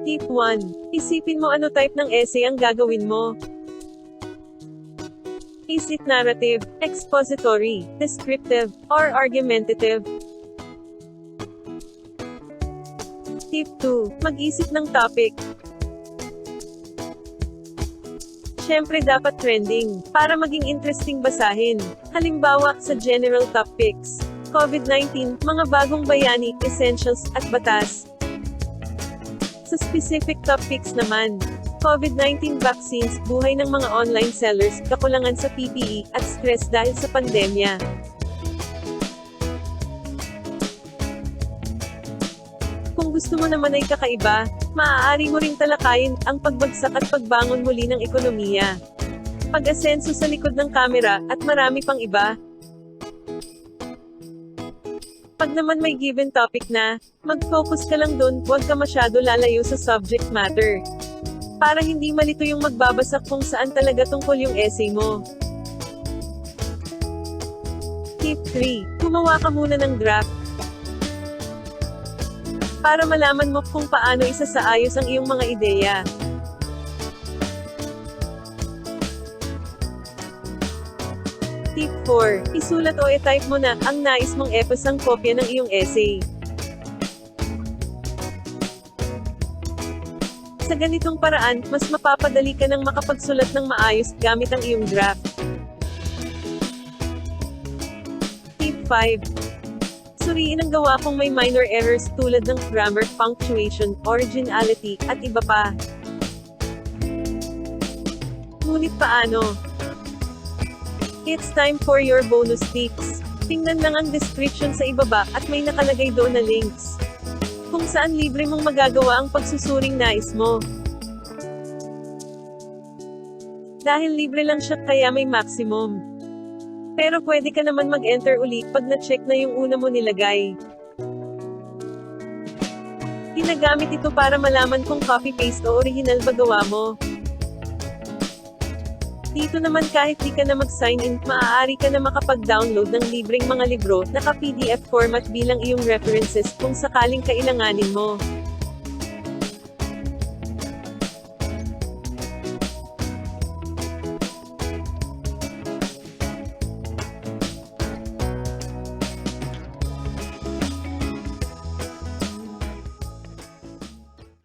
Tip 1. Isipin mo ano type ng essay ang gagawin mo. Is it narrative, expository, descriptive, or argumentative? Tip 2. Mag-isip ng topic. Siyempre dapat trending, para maging interesting basahin. Halimbawa, sa general topics, COVID-19, mga bagong bayani, essentials, at batas. Sa specific topics naman, COVID-19 vaccines, buhay ng mga online sellers, kakulangan sa PPE, at stress dahil sa pandemya. Kung gusto mo naman ay kakaiba, maaari mo ring talakayin ang pagbagsak at pagbangon muli ng ekonomiya. Pag-asenso sa likod ng kamera, at marami pang iba. Pag naman may given topic na, mag-focus ka lang dun, huwag ka masyado lalayo sa subject matter. Para hindi malito yung magbabasa kung saan talaga tungkol yung essay mo. Tip 3. Gumawa ka muna ng draft. Para malaman mo kung paano isasaayos ang iyong mga ideya. Tip 4. Isulat o i-type mo na ang nais mong epasang kopya ng iyong essay. Sa ganitong paraan, mas mapapadali ka ng makapagsulat ng maayos gamit ang iyong draft. Tip 5. Suriin ang gawa kung may minor errors tulad ng grammar, punctuation, originality, at iba pa. Ngunit paano? It's time for your bonus tips. Tingnan lang ang description sa ibaba, at may nakalagay doon na links. Kung saan libre mong magagawa ang pagsusuring nais mo. Dahil libre lang siya, kaya may maximum. Pero pwede ka naman mag-enter uli pag na-check na yung una mo nilagay. Ginagamit ito para malaman kung copy-paste o original ba gawa mo. Dito naman kahit di ka na mag-sign in, maaari ka na makapag-download ng libreng mga libro, naka-PDF format bilang iyong references kung sakaling kailanganin mo.